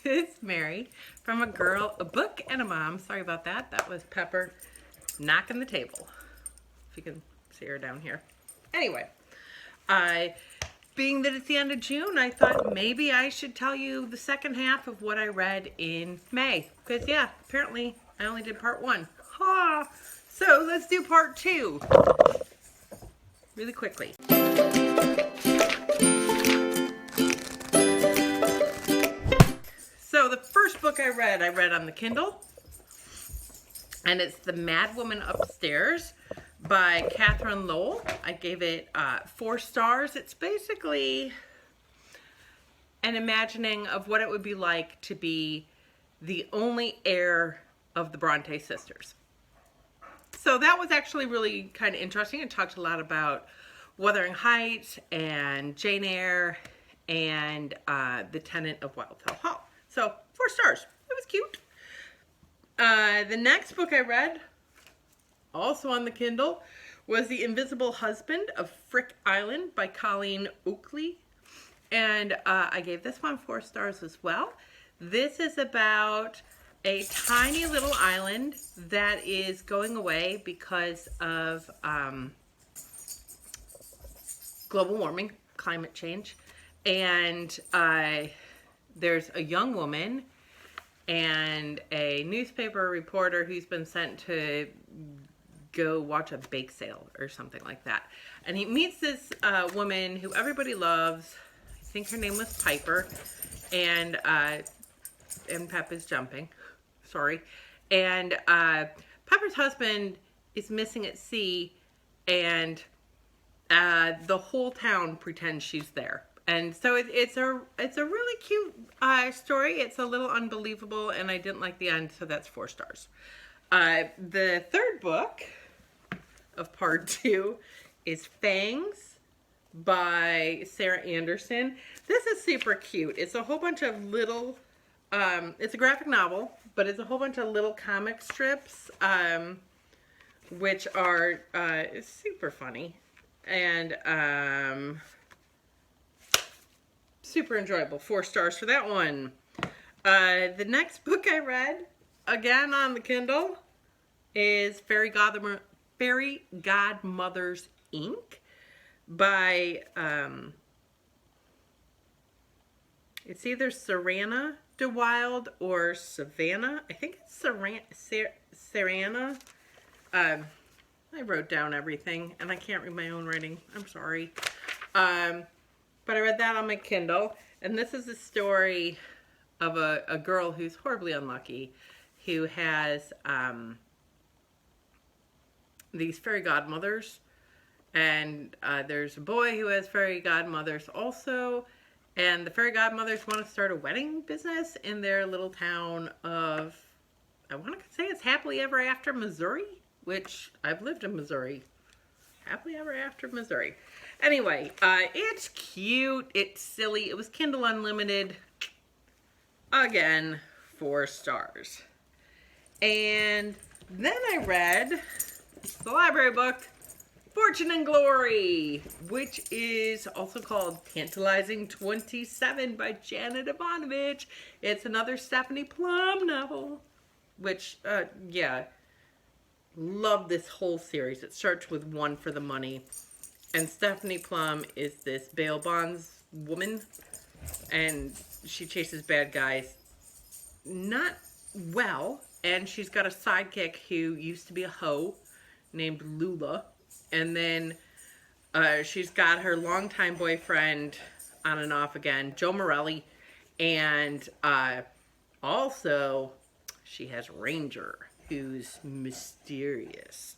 is Mary from A Girl, a Book, and a Mom. Sorry about that. That was Pepper knocking the table. If you can see her down here. Anyway, being that it's the end of June, I thought maybe I should tell you the second half of what I read in May. Because, yeah, apparently I only did part 1. Ha! So let's do part 2 really quickly. So the first book I read on the Kindle, and it's The Madwoman Upstairs by Catherine Lowell. I gave it 4 stars. It's basically an imagining of what it would be like to be the only heir of the Bronte sisters. So that was actually really kind of interesting. It talked a lot about Wuthering Heights and Jane Eyre and The Tenant of Wildfell Hall. So 4 stars. It was cute. The next book I read, also on the Kindle, was The Invisible Husband of Frick Island by Colleen Oakley. And I gave this one 4 stars as well. This is about a tiny little island that is going away because of global warming, climate change. And there's a young woman and a newspaper reporter who's been sent to go watch a bake sale or something like that. And he meets this woman who everybody loves. I think her name was Piper. And Pep is jumping. Sorry. And Pepper's husband is missing at sea, and the whole town pretends she's there. And so it's a really cute story. It's a little unbelievable, and I didn't like the end, so that's 4 stars. The third book of part 2 is Fangs by Sarah Anderson. This is super cute. It's a whole bunch of little, it's a graphic novel, but it's a whole bunch of little comic strips, which are super funny and super enjoyable. 4 stars for that one. The next book I read, again on the Kindle, is Fairy Godmothers, Inc. by, it's either Saranna DeWylde or Savannah. I think it's Saranna. I wrote down everything, and I can't read my own writing. I'm sorry. But I read that on my Kindle, and this is the story of a girl who's horribly unlucky, who has these fairy godmothers, and there's a boy who has fairy godmothers also, and the fairy godmothers want to start a wedding business in their little town of, I want to say it's Happily Ever After, Missouri, which I've lived in Missouri. Happily Ever After, Missouri. Anyway, it's cute, it's silly, it was Kindle Unlimited. Again, 4 stars. And then I read the library book, Fortune and Glory, which is also called Tantalizing 27 by Janet Evanovich. It's another Stephanie Plum novel, which, yeah, love this whole series. It starts with One for the Money. And Stephanie Plum is this bail bonds woman, and she chases bad guys not well, and she's got a sidekick who used to be a hoe named Lula, and then she's got her longtime boyfriend on and off again, Joe Morelli, and also she has Ranger, who's mysterious.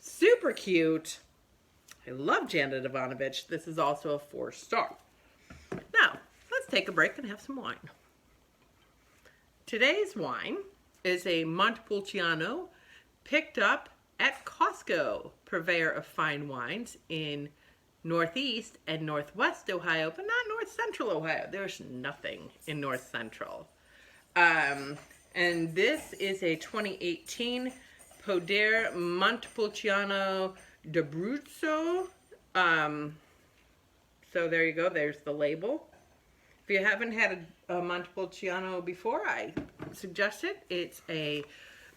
Super cute. I love Janet Evanovich. This is also a 4 star. Now, let's take a break and have some wine. Today's wine is a Montepulciano picked up at Costco, purveyor of fine wines in Northeast and Northwest Ohio, but not North Central Ohio. There's nothing in North Central. And this is a 2018 Podere Montepulciano d'Abruzzo. So there you go. There's the label. If you haven't had a Montepulciano before, I suggest it. It's a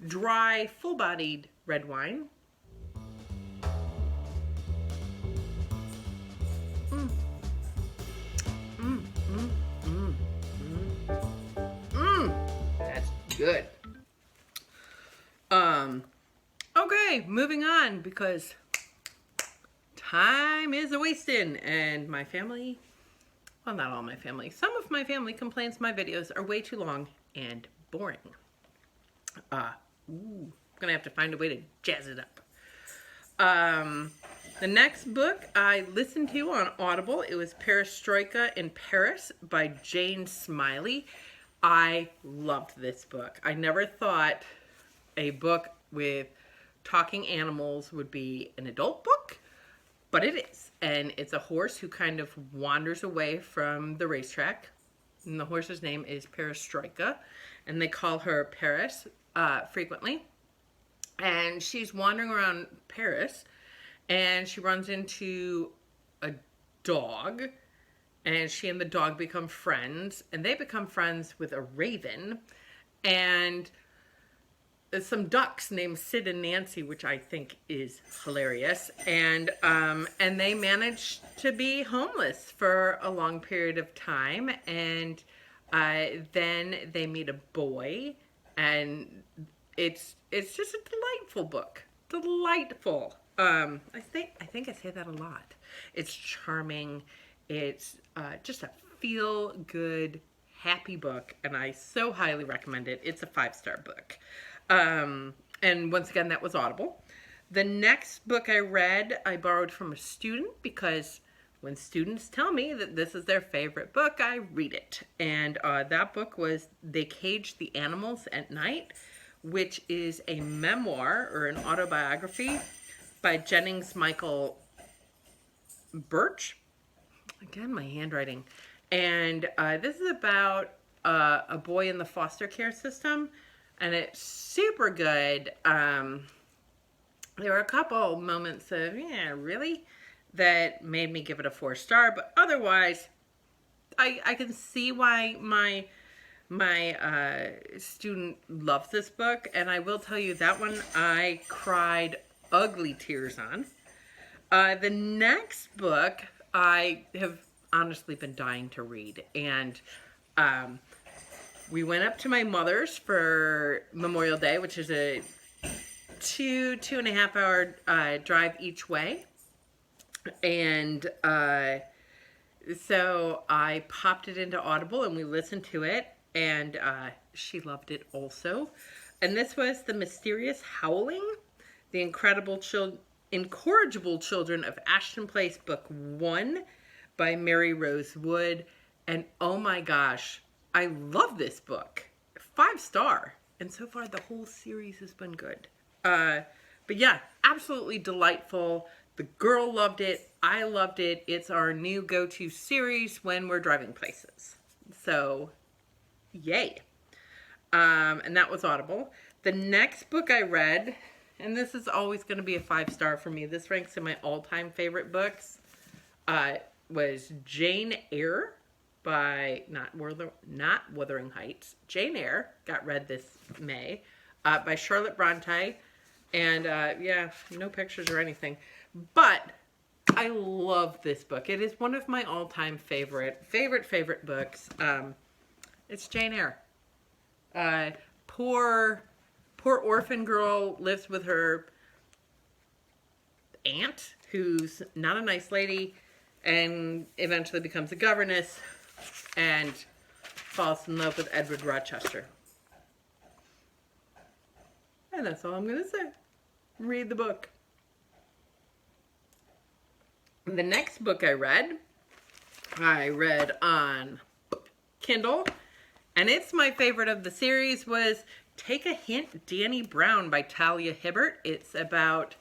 dry, full-bodied red wine. Mm. Mm, mm, mm, mm. Mm. That's good. Okay, moving on, because time is a-wasting, and my family, well, not all my family, some of my family complains my videos are way too long and boring. I'm gonna have to find a way to jazz it up. The next book I listened to on Audible, it was Perestroika in Paris by Jane Smiley. I loved this book. I never thought a book with talking animals would be an adult book, but it is. And it's a horse who kind of wanders away from the racetrack. And the horse's name is Perestroika, and they call her Paris frequently. And she's wandering around Paris, and she runs into a dog, and she and the dog become friends, and they become friends with a raven, and some ducks named Sid and Nancy, which I think is hilarious, and they manage to be homeless for a long period of time, and then they meet a boy, and it's just a delightful book. Delightful. I think I say that a lot. It's charming. It's just a feel-good, happy book, and I so highly recommend it. It's a 5-star book. And once again, that was Audible. The next book I read, I borrowed from a student, because when students tell me that this is their favorite book, I read it. And that book was They Cage the Animals at Night, which is a memoir or an autobiography by Jennings Burch. Again, my handwriting. And this is about a boy in the foster care system, and it's super good. There were a couple moments of, yeah, really? That made me give it a 4-star, but otherwise, I can see why my student loves this book, and I will tell you that one I cried ugly tears on. The next book I have honestly been dying to read, and we went up to my mother's for Memorial Day, which is a 2.5 hour drive each way, and so I popped it into Audible and we listened to it, and she loved it also. And this was The Mysterious Howling, The Incorrigible Children of Ashton Place, Book 1 by Maryrose Wood. And oh my gosh, I love this book. 5-star. And so far the whole series has been good. But yeah, absolutely delightful. The girl loved it. I loved it. It's our new go-to series when we're driving places. So, yay. And that was Audible. The next book I read, and this is always going to be a 5-star for me. This ranks in my all-time favorite books. Was Jane Eyre by, not Wuthering Heights. Jane Eyre, got read this May, by Charlotte Bronte. And yeah, no pictures or anything. But I love this book. It is one of my all-time favorite books. It's Jane Eyre. Poor orphan girl lives with her aunt, who's not a nice lady, and eventually becomes a governess and falls in love with Edward Rochester. And that's all I'm going to say. Read the book. The next book I read on Kindle, and it's my favorite of the series, was Take a Hint, Dani Brown by Talia Hibbert. It's about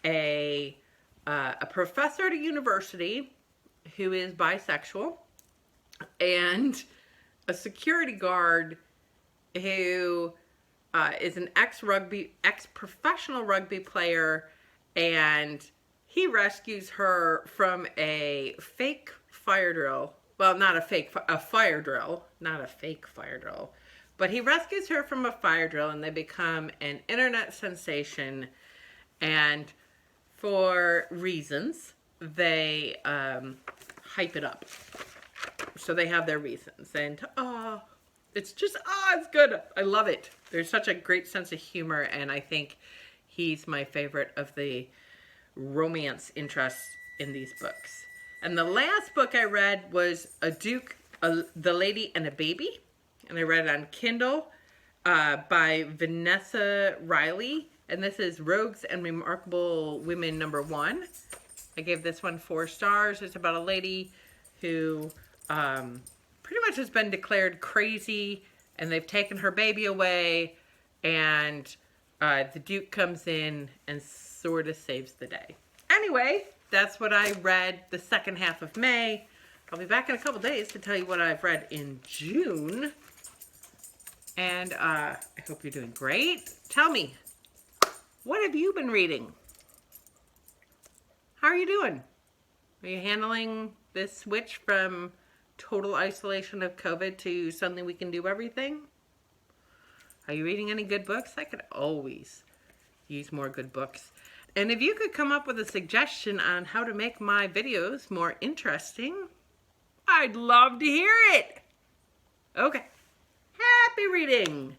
a professor at a university who is bisexual, and a security guard who is an ex-professional rugby player, and he rescues her from a fake fire drill well, not a fake, a fire drill, not a fake fire drill, but he rescues her from a fire drill and they become an internet sensation. And for reasons, they hype it up. So they have their reasons. And, it's just, it's good. I love it. There's such a great sense of humor, and I think he's my favorite of the romance interests in these books. And the last book I read was The Lady and a Baby, and I read it on Kindle by Vanessa Riley, and this is Rogues and Remarkable Women #1. I gave this one 4 stars. It's about a lady who pretty much has been declared crazy, and they've taken her baby away, and the Duke comes in and sort of saves the day. Anyway, that's what I read the second half of May. I'll be back in a couple days to tell you what I've read in June. And I hope you're doing great. Tell me, what have you been reading? How are you doing? Are you handling this switch from total isolation of COVID to suddenly we can do everything? Are you reading any good books? I could always use more good books. And if you could come up with a suggestion on how to make my videos more interesting, I'd love to hear it. Okay. Happy reading.